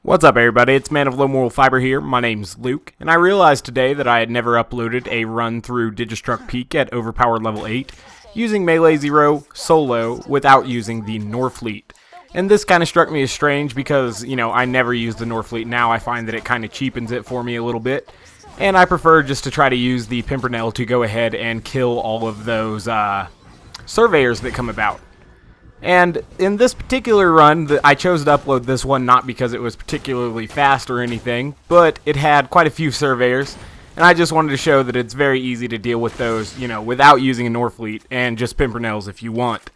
What's up, everybody? It's Man of Low Moral Fiber here. My name's Luke, and I realized today that I had never uploaded a run through Digistruct Peak at overpowered level 8 using Melee Zer0 solo without using the Norfleet. And this kind of struck me as strange because, I never use the Norfleet. Now I find that it kind of cheapens it for me a little bit, and I prefer just to try to use the Pimpernel to go ahead and kill all of those surveyors that come about. And in this particular run, I chose to upload this one not because it was particularly fast or anything, but it had quite a few surveyors, and I just wanted to show that it's very easy to deal with those, without using a Norfleet, and just Pimpernels if you want.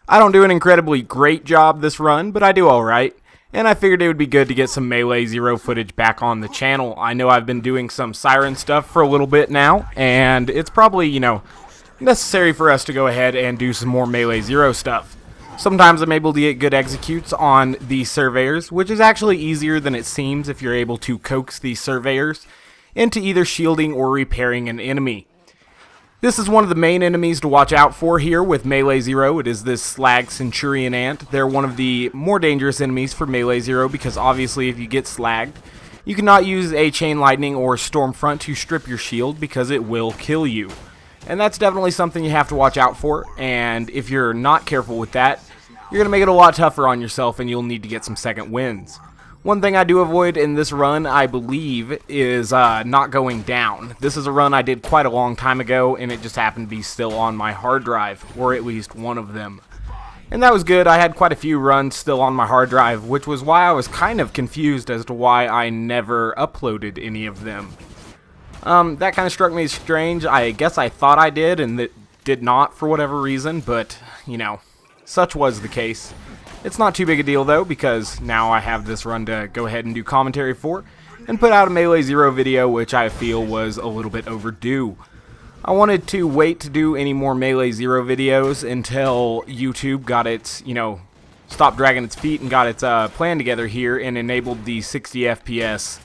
I don't do an incredibly great job this run, but I do alright, and I figured it would be good to get some Melee Zer0 footage back on the channel. I know I've been doing some Siren stuff for a little bit now, and it's probably, necessary for us to go ahead and do some more Melee Zer0 stuff. Sometimes I'm able to get good executes on these surveyors, which is actually easier than it seems if you're able to coax these surveyors into either shielding or repairing an enemy. This is one of the main enemies to watch out for here with Melee Zer0. It is this Slag Centurion Ant. They're one of the more dangerous enemies for Melee Zer0 because obviously if you get slagged, you cannot use a Chain Lightning or Stormfront to strip your shield because it will kill you. And that's definitely something you have to watch out for, and if you're not careful with that, you're going to make it a lot tougher on yourself and you'll need to get some second wins. One thing I do avoid in this run, I believe, is not going down. This is a run I did quite a long time ago, and it just happened to be still on my hard drive, or at least one of them. And that was good. I had quite a few runs still on my hard drive, which was why I was kind of confused as to why I never uploaded any of them. That kind of struck me as strange. I guess I thought I did, and that did not for whatever reason, but, such was the case. It's not too big a deal, though, because now I have this run to go ahead and do commentary for, and put out a Melee Zer0 video, which I feel was a little bit overdue. I wanted to wait to do any more Melee Zer0 videos until YouTube got its, stopped dragging its feet and got its plan together here and enabled the 60 FPS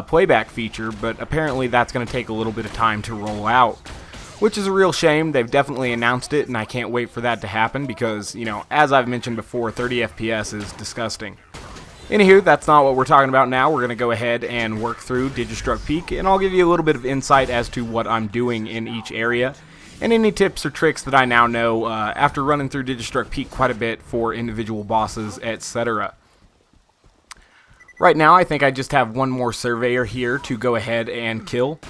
playback feature, but apparently that's going to take a little bit of time to roll out, which is a real shame. They've definitely announced it, and I can't wait for that to happen because, as I've mentioned before, 30 FPS is disgusting. Anywho, that's not what we're talking about now. We're going to go ahead and work through Digistruct Peak, and I'll give you a little bit of insight as to what I'm doing in each area, and any tips or tricks that I now know after running through Digistruct Peak quite a bit for individual bosses, etc. Right now, I think I just have one more surveyor here to go ahead and kill.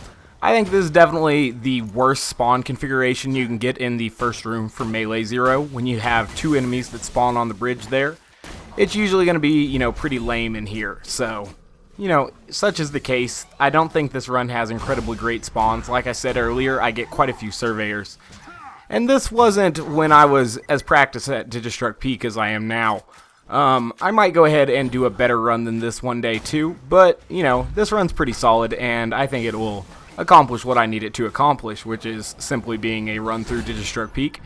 I think this is definitely the worst spawn configuration you can get in the first room for Melee Zer0 when you have two enemies that spawn on the bridge there. It's usually going to be, pretty lame in here. So, such is the case. I don't think this run has incredibly great spawns. Like I said earlier, I get quite a few surveyors. And this wasn't when I was as practiced at Digistruct Peak as I am now. I might go ahead and do a better run than this one day too, but, this run's pretty solid, and I think it will accomplish what I need it to accomplish, which is simply being a run through Digistruct Peak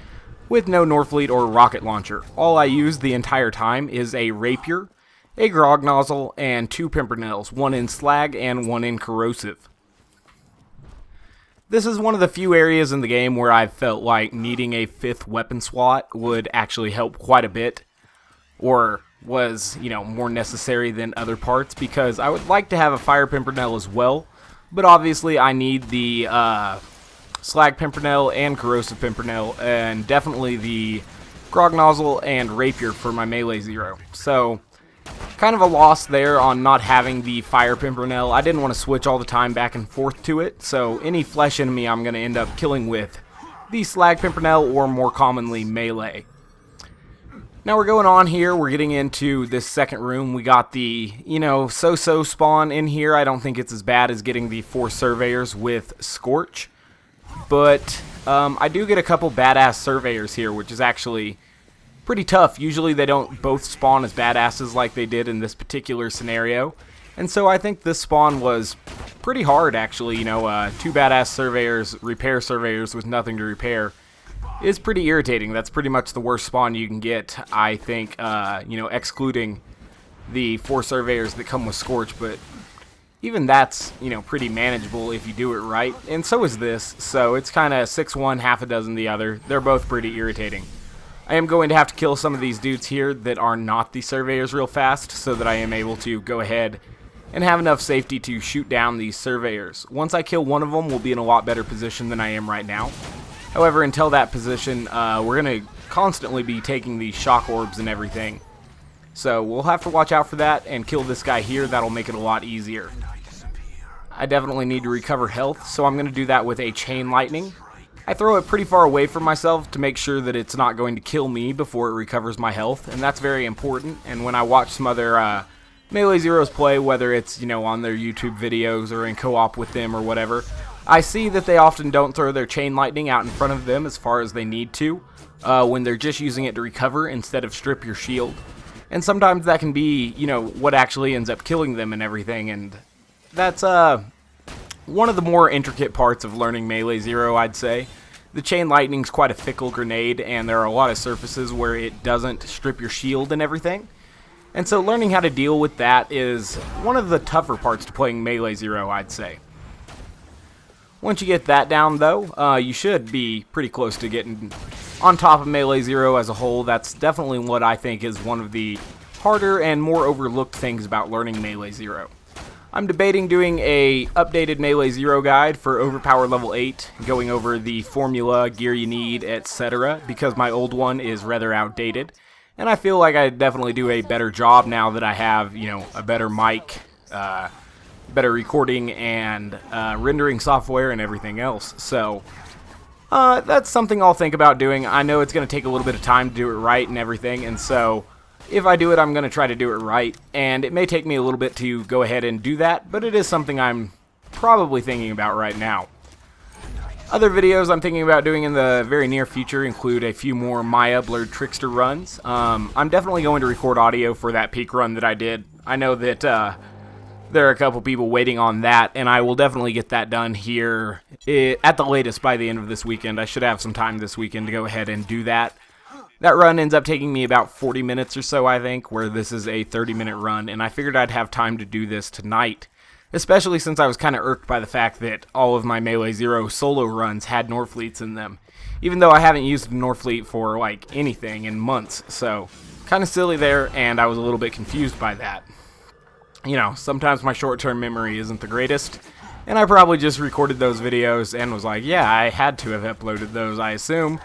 with no Norfleet or rocket launcher. All I use the entire time is a rapier, a grog nozzle, and two pimpernels, one in slag and one in corrosive. This is one of the few areas in the game where I felt like needing a fifth weapon slot would actually help quite a bit, or was, more necessary than other parts, because I would like to have a fire pimpernel as well, but obviously I need the slag pimpernel and corrosive pimpernel, and definitely the grog nozzle and rapier for my Melee Zer0. So, kind of a loss there on not having the fire pimpernel. I didn't want to switch all the time back and forth to it, so any flesh enemy I'm going to end up killing with the slag pimpernel, or more commonly melee. Now we're going on here, we're getting into this second room. We got the, so-so spawn in here. I don't think it's as bad as getting the 4 surveyors with Scorch. But I do get a couple badass surveyors here, which is actually pretty tough. Usually they don't both spawn as badasses like they did in this particular scenario. And so I think this spawn was pretty hard, actually. 2 badass surveyors, repair surveyors with nothing to repair, is pretty irritating. That's pretty much the worst spawn you can get, I think, excluding the 4 surveyors that come with Scorch, but even that's, pretty manageable if you do it right, and so is this, so it's kind of 6 one, half a dozen the other. They're both pretty irritating. I am going to have to kill some of these dudes here that are not the surveyors real fast so that I am able to go ahead and have enough safety to shoot down these surveyors. Once I kill one of them, we'll be in a lot better position than I am right now. However, until that position, we're going to constantly be taking these shock orbs and everything. So we'll have to watch out for that and kill this guy here. That'll make it a lot easier. I definitely need to recover health, so I'm going to do that with a chain lightning. I throw it pretty far away from myself to make sure that it's not going to kill me before it recovers my health, and that's very important. And when I watch some other Melee Zeros play, whether it's, you know, on their YouTube videos or in co-op with them or whatever, I see that they often don't throw their chain lightning out in front of them as far as they need to, when they're just using it to recover instead of strip your shield. And sometimes that can be, you know, what actually ends up killing them and everything, and that's one of the more intricate parts of learning Melee Zer0, I'd say. The chain lightning's quite a fickle grenade, and there are a lot of surfaces where it doesn't strip your shield and everything. And so learning how to deal with that is one of the tougher parts to playing Melee Zer0, I'd say. Once you get that down, though, you should be pretty close to getting on top of Melee Zer0 as a whole. That's definitely what I think is one of the harder and more overlooked things about learning Melee Zer0. I'm debating doing a updated Melee Zer0 guide for Overpower level 8, going over the formula, gear you need, etc., because my old one is rather outdated. And I feel like I definitely do a better job now that I have, you know, a better mic, better recording and rendering software and everything else. So that's something I'll think about doing. I know it's going to take a little bit of time to do it right and everything, and so if I do it, I'm going to try to do it right, and it may take me a little bit to go ahead and do that, but it is something I'm probably thinking about right now. Other videos I'm thinking about doing in the very near future include a few more Maya Blurred Trickster runs. I'm definitely going to record audio for that peak run that I did. I know that there are a couple people waiting on that, and I will definitely get that done here at the latest by the end of this weekend. I should have some time this weekend to go ahead and do that. That run ends up taking me about 40 minutes or so, I think, where this is a 30-minute run, and I figured I'd have time to do this tonight, especially since I was kind of irked by the fact that all of my Melee Zer0 solo runs had Norfleets in them, even though I haven't used a Norfleet for, like, anything in months, so kind of silly there, and I was a little bit confused by that. You know, sometimes my short-term memory isn't the greatest, and I probably just recorded those videos and was like, yeah, I had to have uploaded those, I assume,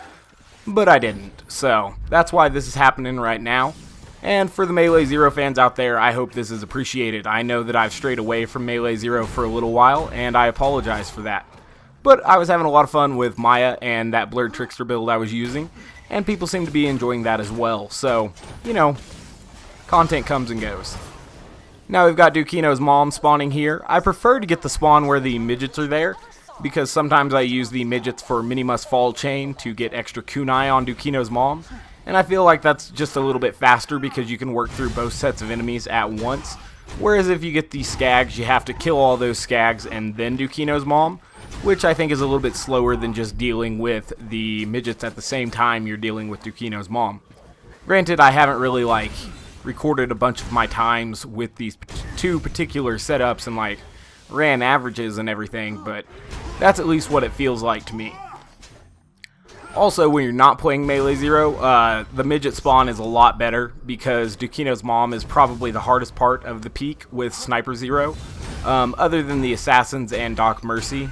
but I didn't. So that's why this is happening right now. And for the Melee Zer0 fans out there, I hope this is appreciated. I know that I've strayed away from Melee Zer0 for a little while, and I apologize for that. But I was having a lot of fun with Maya and that Blurred Trickster build I was using, and people seem to be enjoying that as well. So, you know, content comes and goes. Now we've got Dukino's mom spawning here. I prefer to get the spawn where the midgets are there, because sometimes I use the midgets for Minimus Fall Chain to get extra kunai on Dukino's mom, and I feel like that's just a little bit faster because you can work through both sets of enemies at once, whereas if you get these skags, you have to kill all those skags and then Dukino's mom, which I think is a little bit slower than just dealing with the midgets at the same time you're dealing with Dukino's mom. Granted, I haven't really, like, recorded a bunch of my times with these two particular setups and, like, ran averages and everything, but that's at least what it feels like to me. Also, when you're not playing Melee Zer0, the midget spawn is a lot better because Dukino's mom is probably the hardest part of the peak with Sniper Zer0, other than the Assassins and Doc Mercy.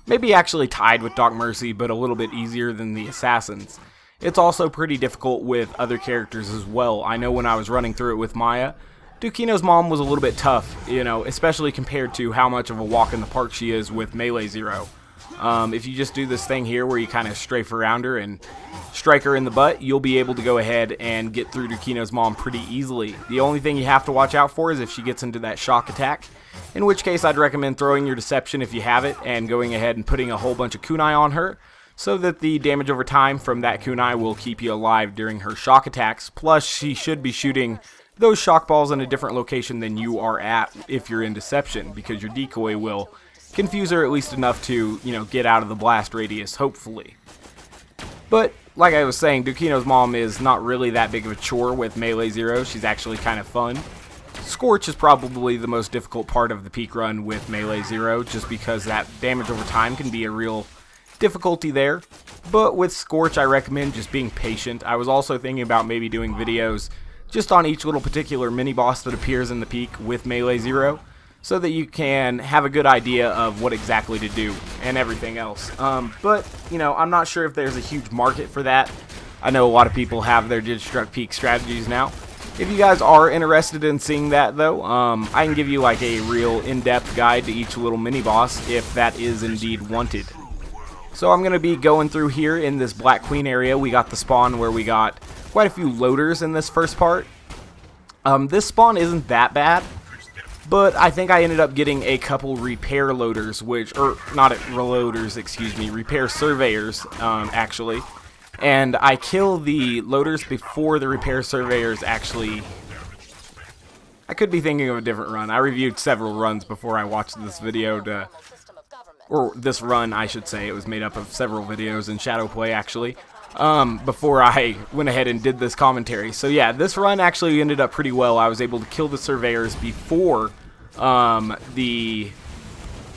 Maybe actually tied with Doc Mercy, but a little bit easier than the Assassins. It's also pretty difficult with other characters as well. I know when I was running through it with Maya, Dukino's mom was a little bit tough, you know, especially compared to how much of a walk in the park she is with Melee Zer0. If you just do this thing here where you kind of strafe around her and strike her in the butt, you'll be able to go ahead and get through Dukino's mom pretty easily. The only thing you have to watch out for is if she gets into that shock attack, in which case I'd recommend throwing your Deception if you have it and going ahead and putting a whole bunch of kunai on her, so that the damage over time from that kunai will keep you alive during her shock attacks. Plus, she should be shooting those shock balls in a different location than you are at if you're in Deception, because your decoy will confuse her at least enough to, you know, get out of the blast radius, hopefully. But, like I was saying, Dukino's mom is not really that big of a chore with Melee Zer0. She's actually kind of fun. Scorch is probably the most difficult part of the peak run with Melee Zer0, just because that damage over time can be a real difficulty there. But with Scorch, I recommend just being patient. I was also thinking about maybe doing videos just on each little particular mini-boss that appears in the peak with Melee Zer0, so that you can have a good idea of what exactly to do and everything else. But, you know, I'm not sure if there's a huge market for that. I know a lot of people have their Digistruct Peak strategies now. If you guys are interested in seeing that, though, I can give you like a real in-depth guide to each little mini-boss if that is indeed wanted. So I'm going to be going through here in this Black Queen area. We got the spawn where we got quite a few loaders in this first part. This spawn isn't that bad, but I think I ended up getting a couple repair loaders, repair surveyors, actually. And I kill the loaders before the repair surveyors actually... I could be thinking of a different run. I reviewed several runs before I watched this video or this run, I should say. It was made up of several videos in Shadowplay, actually, before I went ahead and did this commentary. So yeah, this run actually ended up pretty well. I was able to kill the surveyors before all the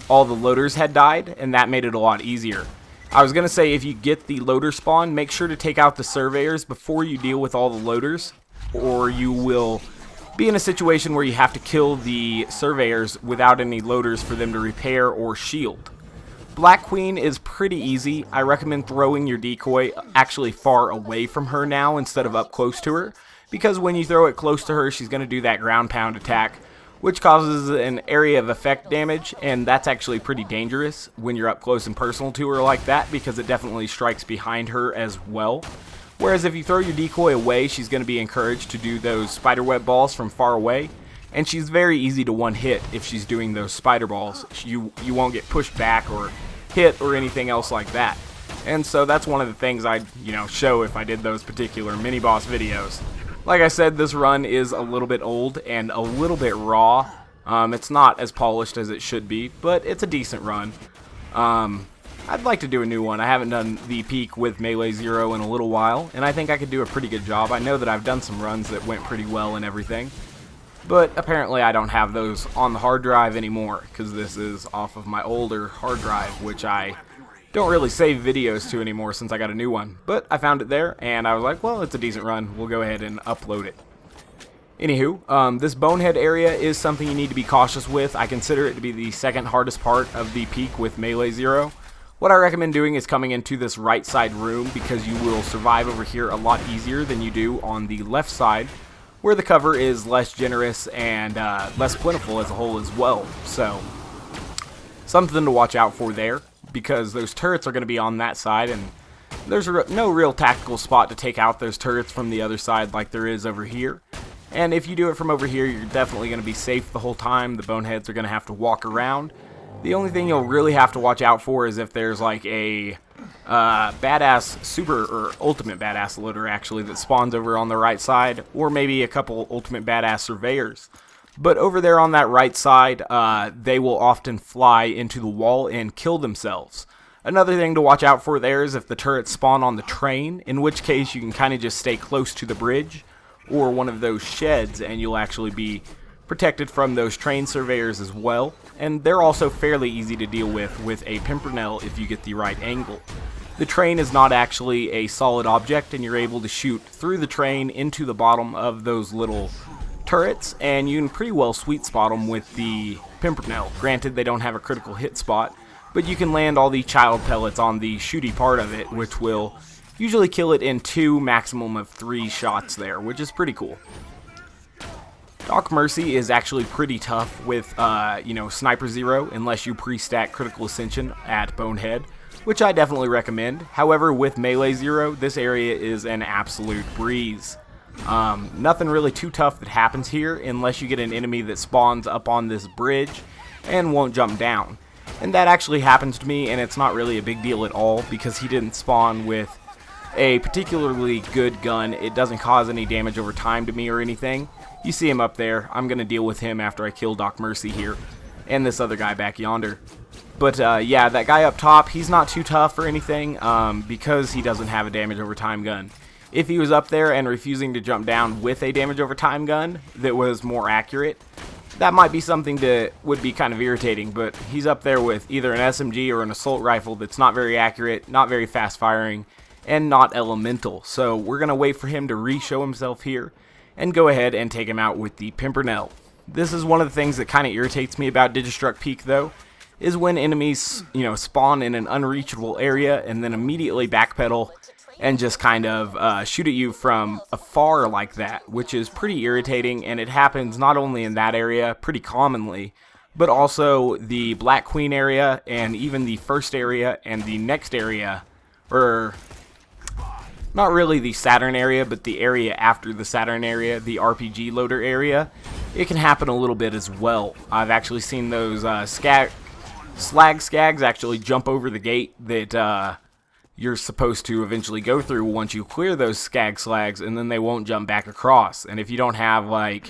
loaders had died, and that made it a lot easier. I was going to say, if you get the loader spawn, make sure to take out the surveyors before you deal with all the loaders, or you will be in a situation where you have to kill the surveyors without any loaders for them to repair or shield. Black Queen is pretty easy. I recommend throwing your decoy actually far away from her now instead of up close to her, because when you throw it close to her, she's going to do that ground pound attack, which causes an area of effect damage, and that's actually pretty dangerous when you're up close and personal to her like that, because it definitely strikes behind her as well. Whereas if you throw your decoy away, she's going to be encouraged to do those spiderweb balls from far away, and she's very easy to one hit if she's doing those spider balls. You won't get pushed back or hit or anything else like that. And so that's one of the things I'd show if I did those particular mini boss videos. Like I said, this run is a little bit old and a little bit raw. It's not as polished as it should be, but it's a decent run. I'd like to do a new one. I haven't done the peak with Melee Zer0 in a little while, and I think I could do a pretty good job. I know that I've done some runs that went pretty well and everything, but apparently I don't have those on the hard drive anymore, because this is off of my older hard drive, which I don't really save videos to anymore since I got a new one. But I found it there, and I was like, well, it's a decent run. We'll go ahead and upload it. Anywho, this bonehead area is something you need to be cautious with. I consider it to be the second hardest part of the peak with Melee Zer0. What I recommend doing is coming into this right side room, because you will survive over here a lot easier than you do on the left side, where the cover is less generous and less plentiful as a whole as well. So, something to watch out for there, because those turrets are going to be on that side, and there's no real tactical spot to take out those turrets from the other side like there is over here. And if you do it from over here, you're definitely going to be safe the whole time. The boneheads are going to have to walk around. The only thing you'll really have to watch out for is if there's like a badass super or ultimate badass loader actually that spawns over on the right side, or maybe a couple ultimate badass surveyors. But over there on that right side, they will often fly into the wall and kill themselves. Another thing to watch out for there is if the turrets spawn on the train, in which case you can kind of just stay close to the bridge or one of those sheds, and you'll actually be protected from those train surveyors as well. And they're also fairly easy to deal with a Pimpernel if you get the right angle. The train is not actually a solid object, and you're able to shoot through the train into the bottom of those little turrets, and you can pretty well sweet spot them with the Pimpernel. Granted, they don't have a critical hit spot, but you can land all the child pellets on the shooty part of it, which will usually kill it in 2, maximum of 3 shots there, which is pretty cool. Doc Mercy is actually pretty tough with, Sniper Zer0, unless you pre-stack Critical Ascension at Bonehead, which I definitely recommend. However, with Melee Zer0, this area is an absolute breeze. Nothing really too tough that happens here, unless you get an enemy that spawns up on this bridge and won't jump down. And that actually happens to me, and it's not really a big deal at all, because he didn't spawn with a particularly good gun. It doesn't cause any damage over time to me or anything. You see him up there. I'm going to deal with him after I kill Doc Mercy here, and this other guy back yonder. But yeah, that guy up top, he's not too tough or anything, because he doesn't have a damage over time gun. If he was up there and refusing to jump down with a damage over time gun that was more accurate, that might be something that would be kind of irritating, but he's up there with either an SMG or an assault rifle that's not very accurate, not very fast firing, and not elemental. So we're going to wait for him to re-show himself here and go ahead and take him out with the Pimpernel. This is one of the things that kind of irritates me about Digistruct Peak, though, is when enemies, spawn in an unreachable area and then immediately backpedal and just kind of shoot at you from afar like that, which is pretty irritating, and it happens not only in that area pretty commonly, but also the Black Queen area and even the first area and the next area, or not really the Saturn area, but the area after the Saturn area, the RPG loader area. It can happen a little bit as well. I've actually seen those slag skags actually jump over the gate that you're supposed to eventually go through once you clear those skag slags, and then they won't jump back across. And if you don't have like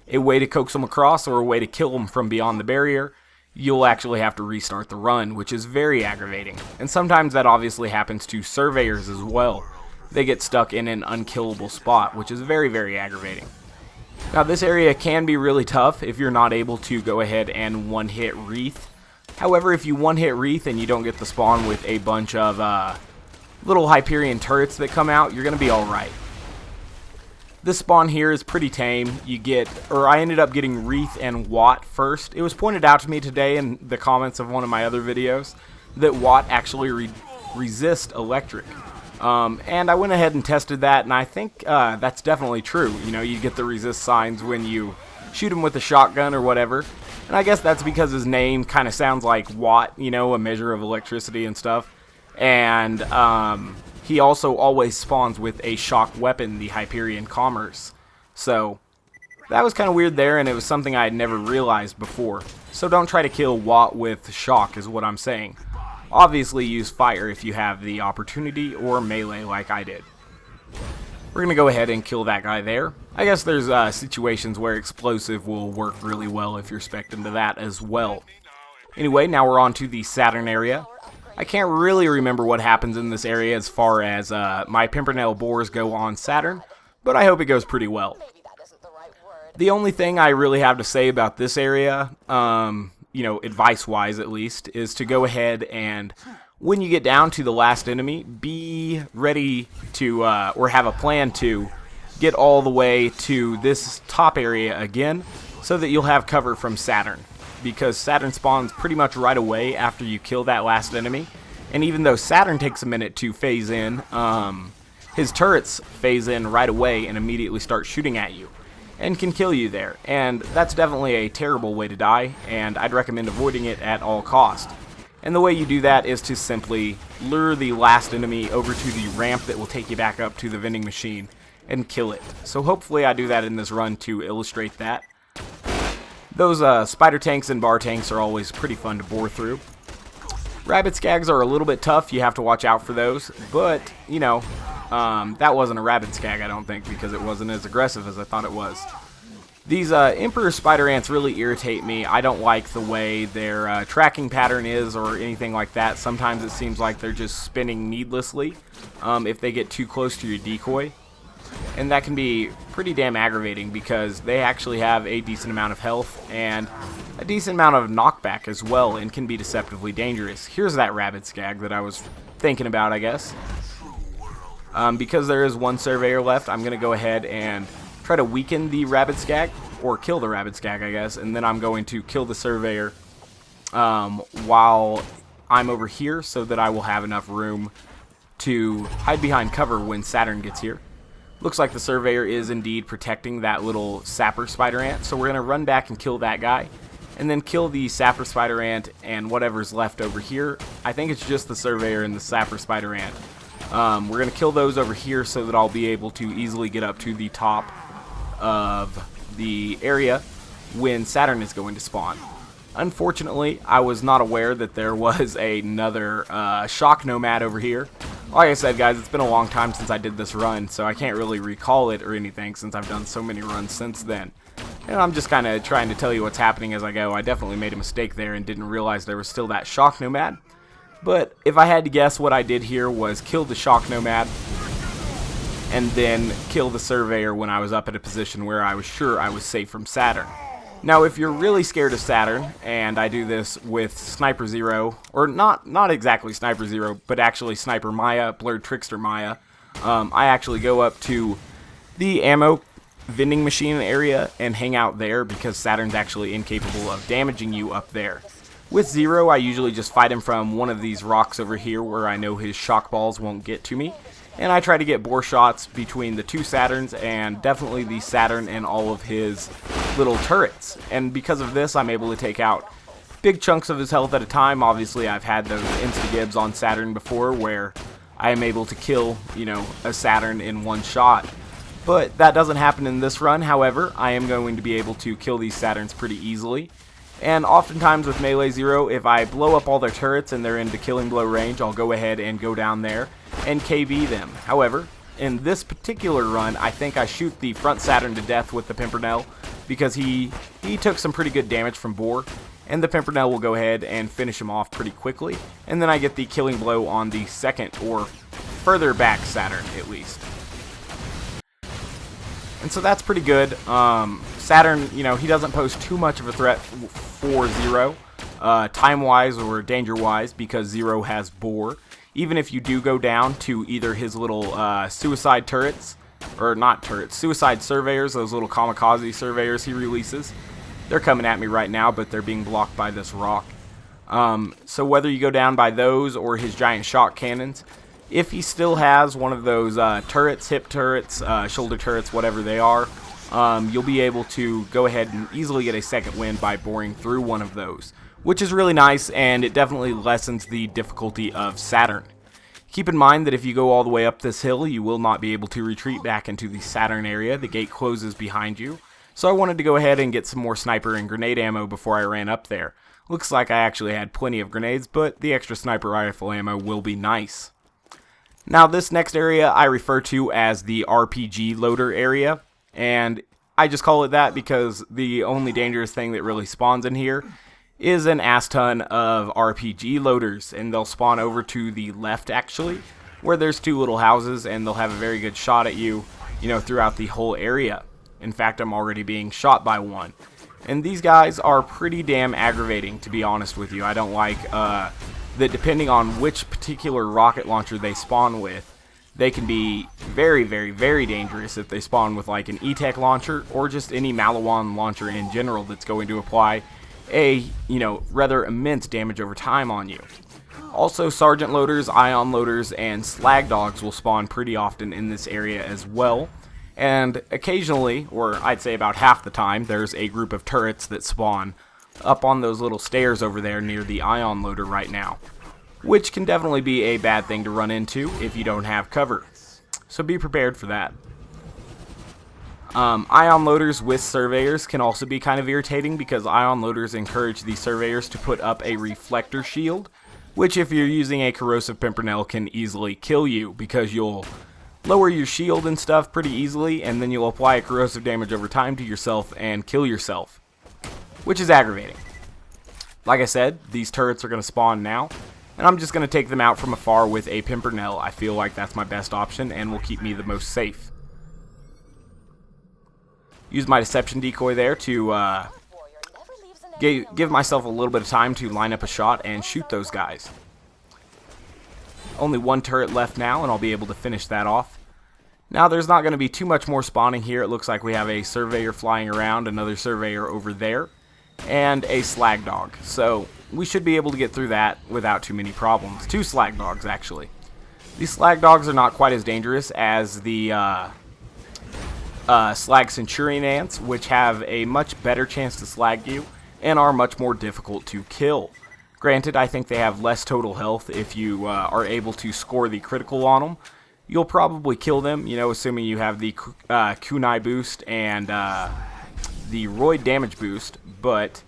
a way to coax them across or a way to kill them from beyond the barrier, you'll actually have to restart the run, which is very aggravating. And sometimes that obviously happens to surveyors as well. They get stuck in an unkillable spot, which is very, very aggravating. Now this area can be really tough if you're not able to go ahead and one-hit Wreath. However, if you one-hit Wreath and you don't get the spawn with a bunch of little Hyperion turrets that come out, you're going to be alright. This spawn here is pretty tame. I ended up getting Wreath and Watt first. It was pointed out to me today in the comments of one of my other videos that Watt actually resist electric. And I went ahead and tested that, and I think that's definitely true. You get the resist signs when you shoot him with a shotgun or whatever. And I guess that's because his name kind of sounds like Watt, a measure of electricity and stuff. And he also always spawns with a shock weapon, the Hyperion Commerce. So that was kind of weird there, and it was something I had never realized before. So don't try to kill Watt with shock is what I'm saying. Obviously use fire if you have the opportunity, or melee like I did. We're going to go ahead and kill that guy there. I guess there's situations where explosive will work really well if you're spec'd into that as well. Anyway, now we're on to the Saturn area. I can't really remember what happens in this area as far as my Pimpernel bores go on Saturn, but I hope it goes pretty well. The only thing I really have to say about this area, advice-wise at least, is to go ahead and, when you get down to the last enemy, be ready to, or have a plan to, get all the way to this top area again, so that you'll have cover from Saturn. Because Saturn spawns pretty much right away after you kill that last enemy, and even though Saturn takes a minute to phase in, his turrets phase in right away and immediately start shooting at you, and can kill you there. And that's definitely a terrible way to die, and I'd recommend avoiding it at all cost. And the way you do that is to simply lure the last enemy over to the ramp that will take you back up to the vending machine and kill it. So hopefully I do that in this run to illustrate that. Those spider tanks and bar tanks are always pretty fun to bore through. Rabbit skags are a little bit tough, you have to watch out for those, but, that wasn't a rabbit skag, I don't think, because it wasn't as aggressive as I thought it was. These Emperor Spider Ants really irritate me. I don't like the way their tracking pattern is or anything like that. Sometimes it seems like they're just spinning needlessly if they get too close to your decoy. And that can be pretty damn aggravating because they actually have a decent amount of health and a decent amount of knockback as well, and can be deceptively dangerous. Here's that rabbit skag that I was thinking about, I guess. Because there is one surveyor left, I'm going to go ahead and try to weaken the rabbit skag, or kill the rabbit skag, I guess, and then I'm going to kill the surveyor while I'm over here so that I will have enough room to hide behind cover when Saturn gets here. Looks like the surveyor is indeed protecting that little sapper spider ant, so we're going to run back and kill that guy, and then kill the sapper spider ant and whatever's left over here. I think it's just the surveyor and the sapper spider ant. We're going to kill those over here so that I'll be able to easily get up to the top of the area when Saturn is going to spawn. Unfortunately, I was not aware that there was another shock nomad over here. Like I said, guys, it's been a long time since I did this run, so I can't really recall it or anything since I've done so many runs since then. And I'm just kind of trying to tell you what's happening as I go. I definitely made a mistake there and didn't realize there was still that shock nomad. But if I had to guess, what I did here was kill the shock nomad and then kill the surveyor when I was up at a position where I was sure I was safe from Saturn. Now, if you're really scared of Saturn, and I do this with Sniper Zero, or not exactly Sniper Zero, but actually Sniper Maya, Blurred Trickster Maya, I actually go up to the ammo vending machine area and hang out there because Saturn's actually incapable of damaging you up there. With Zero, I usually just fight him from one of these rocks over here where I know his shock balls won't get to me. And I try to get bore shots between the two Saturns and definitely the Saturn and all of his little turrets. And because of this, I'm able to take out big chunks of his health at a time. Obviously, I've had those insta-gibs on Saturn before where I am able to kill, a Saturn in one shot. But that doesn't happen in this run. However, I am going to be able to kill these Saturns pretty easily. And oftentimes with Melee Zer0, if I blow up all their turrets and they're into killing blow range, I'll go ahead and go down there and KB them. However, in this particular run, I think I shoot the front Saturn to death with the Pimpernel because he took some pretty good damage from Boar, and the Pimpernel will go ahead and finish him off pretty quickly, and then I get the killing blow on the second or further back Saturn at least. And so that's pretty good. Saturn, he doesn't pose too much of a threat for Zero, time-wise or danger-wise, because Zero has Boar. Even if you do go down to either his little suicide turrets, or not turrets, suicide surveyors, those little kamikaze surveyors he releases, they're coming at me right now, but they're being blocked by this rock. So whether you go down by those or his giant shock cannons, if he still has one of those turrets, hip turrets, shoulder turrets, whatever they are, you'll be able to go ahead and easily get a second win by boring through one of those, which is really nice, and it definitely lessens the difficulty of Saturn. Keep in mind that if you go all the way up this hill, you will not be able to retreat back into the Saturn area. The gate closes behind you. So I wanted to go ahead and get some more sniper and grenade ammo before I ran up there. Looks like I actually had plenty of grenades, but the extra sniper rifle ammo will be nice. Now this next area I refer to as the RPG loader area, and I just call it that because the only dangerous thing that really spawns in here is an ass ton of RPG loaders, and they'll spawn over to the left actually, where there's two little houses, and they'll have a very good shot at you, throughout the whole area. In fact, I'm already being shot by one. And these guys are pretty damn aggravating, to be honest with you. I don't like that depending on which particular rocket launcher they spawn with, they can be very, very, very dangerous if they spawn with like an E-Tech launcher or just any Malawan launcher in general that's going to apply a, rather immense damage over time on you. Also, Sergeant loaders, Ion loaders, and Slag dogs will spawn pretty often in this area as well. And occasionally, or I'd say about half the time, there's a group of turrets that spawn up on those little stairs over there near the Ion loader right now, which can definitely be a bad thing to run into if you don't have cover. So be prepared for that. Ion loaders with surveyors can also be kind of irritating because Ion loaders encourage the surveyors to put up a reflector shield, which if you're using a corrosive pimpernel can easily kill you because you'll lower your shield and stuff pretty easily, and then you'll apply a corrosive damage over time to yourself and kill yourself, which is aggravating. Like I said, these turrets are going to spawn now, and I'm just going to take them out from afar with a pimpernel. I feel like that's my best option and will keep me the most safe. Use my deception decoy there to give myself a little bit of time to line up a shot and shoot those guys. Only one turret left now, and I'll be able to finish that off. Now there's not going to be too much more spawning here. It looks like we have a surveyor flying around, another surveyor over there, and a slag dog. So we should be able to get through that without too many problems. Two slag dogs, actually. These slag dogs are not quite as dangerous as the slag centurion ants, which have a much better chance to slag you and are much more difficult to kill. Granted, I think they have less total health if you are able to score the critical on them. You'll probably kill them, assuming you have the kunai boost and the roid damage boost, but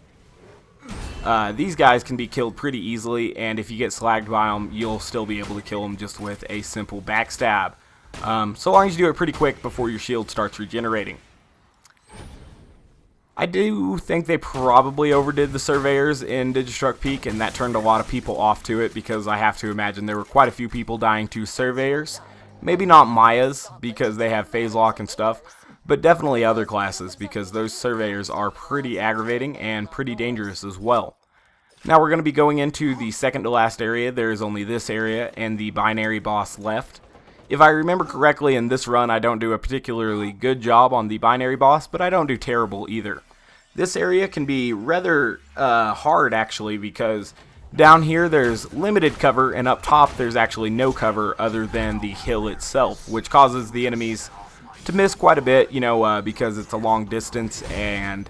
these guys can be killed pretty easily, and if you get slagged by them, you'll still be able to kill them just with a simple backstab. So long as you do it pretty quick before your shield starts regenerating. I do think they probably overdid the surveyors in Digistruct Peak, and that turned a lot of people off to it because I have to imagine there were quite a few people dying to surveyors. Maybe not Mayas because they have phase lock and stuff, but definitely other classes, because those surveyors are pretty aggravating and pretty dangerous as well. Now we're going to be going into the second to last area. There is only this area and the binary boss left. If I remember correctly, in this run I don't do a particularly good job on the binary boss, but I don't do terrible either. This area can be rather hard actually, because down here there's limited cover, and up top there's actually no cover other than the hill itself, which causes the enemies to miss quite a bit, you know, because it's a long distance and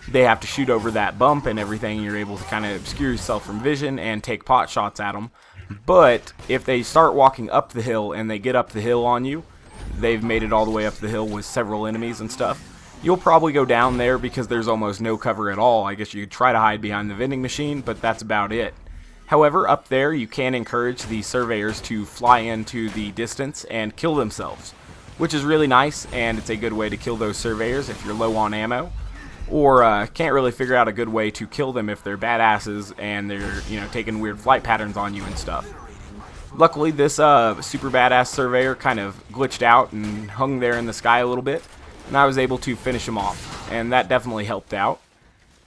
they have to shoot over that bump and everything. You're able to kind of obscure yourself from vision and take pot shots at them. But if they start walking up the hill and they get up the hill on you, they've made it all the way up the hill with several enemies and stuff, you'll probably go down there because there's almost no cover at all. I guess you could try to hide behind the vending machine, but that's about it. However, up there you can encourage the surveyors to fly into the distance and kill themselves, which is really nice, and it's a good way to kill those surveyors if you're low on ammo, or can't really figure out a good way to kill them if they're badasses and they're, you know, taking weird flight patterns on you and stuff. Luckily, this super badass surveyor kind of glitched out and hung there in the sky a little bit, and I was able to finish him off, and that definitely helped out,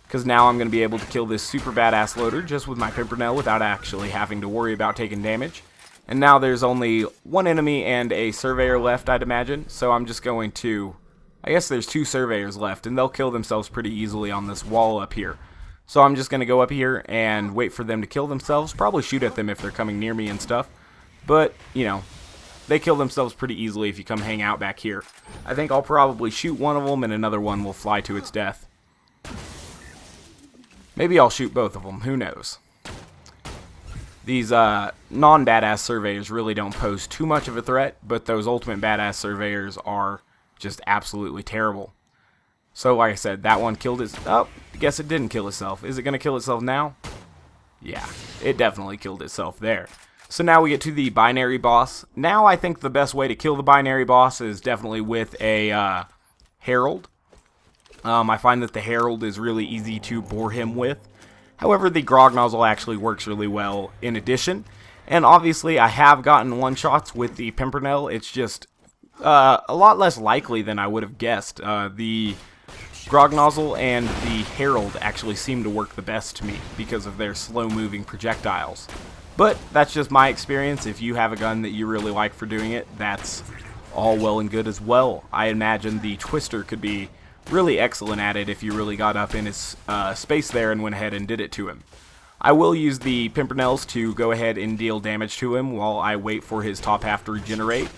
because now I'm going to be able to kill this super badass loader just with my Pimpernel without actually having to worry about taking damage. And now there's only one enemy and a surveyor left, I'd imagine, so I'm just going to... I guess there's two surveyors left, and they'll kill themselves pretty easily on this wall up here. So I'm just going to go up here and wait for them to kill themselves, probably shoot at them if they're coming near me and stuff. But, you know, they kill themselves pretty easily if you come hang out back here. I think I'll probably shoot one of them and another one will fly to its death. Maybe I'll shoot both of them, who knows. These non-badass surveyors really don't pose too much of a threat, but those ultimate badass surveyors are just absolutely terrible. So like I said, that one killed its... Oh, I guess it didn't kill itself. Is it going to kill itself now? Yeah, it definitely killed itself there. So now we get to the binary boss. Now I think the best way to kill the binary boss is definitely with a herald. I find that the herald is really easy to bore him with. However, the grog nozzle actually works really well in addition. And obviously I have gotten one-shots with the Pimpernel. It's just a lot less likely than I would have guessed. The grog nozzle and the herald actually seem to work the best to me because of their slow-moving projectiles. But that's just my experience. If you have a gun that you really like for doing it, that's all well and good as well. I imagine the Twister could be really excellent at it if you really got up in his space there and went ahead and did it to him. I will use the Pimpernels to go ahead and deal damage to him while I wait for his top half to regenerate.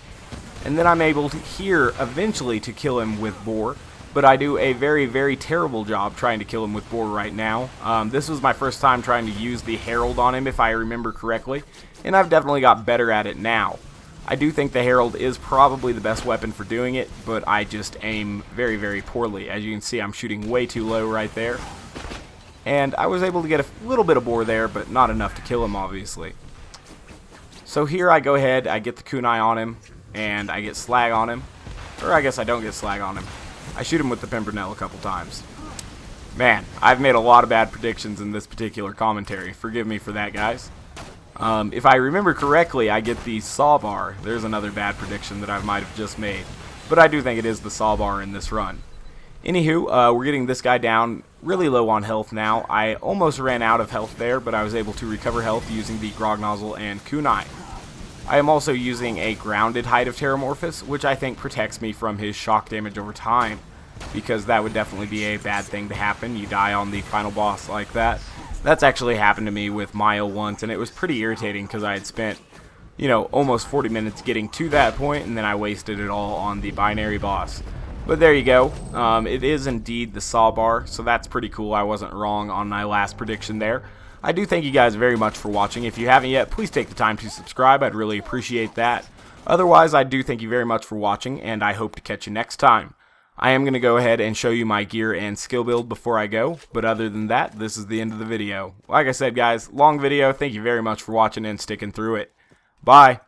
And then I'm able to here eventually to kill him with Boar, but I do a very, very terrible job trying to kill him with Boar right now. This was my first time trying to use the Herald on him, if I remember correctly, and I've definitely got better at it now. I do think the Herald is probably the best weapon for doing it, but I just aim very, very poorly. As you can see, I'm shooting way too low right there. And I was able to get a little bit of Boar there, but not enough to kill him, obviously. So here I go ahead, I get the kunai on him, and I get slag on him. Or I guess I don't get slag on him. I shoot him with the Pimpernel a couple times. Man, I've made a lot of bad predictions in this particular commentary. Forgive me for that, guys. If I remember correctly, I get the sawbar. There's another bad prediction that I might have just made. But I do think it is the sawbar in this run. Anywho, we're getting this guy down really low on health now. I almost ran out of health there, but I was able to recover health using the grog nozzle and kunai. I am also using a grounded Hide of Terramorphous, which I think protects me from his shock damage over time, because that would definitely be a bad thing to happen. You die on the final boss like that. That's actually happened to me with Mile once, and it was pretty irritating because I had spent, you know, almost 40 minutes getting to that point, and then I wasted it all on the binary boss. But there you go. It is indeed the sawbar, so that's pretty cool. I wasn't wrong on my last prediction there. I do thank you guys very much for watching. If you haven't yet, please take the time to subscribe. I'd really appreciate that. Otherwise, I do thank you very much for watching, and I hope to catch you next time. I am going to go ahead and show you my gear and skill build before I go, but other than that, this is the end of the video. Like I said, guys, long video. Thank you very much for watching and sticking through it. Bye.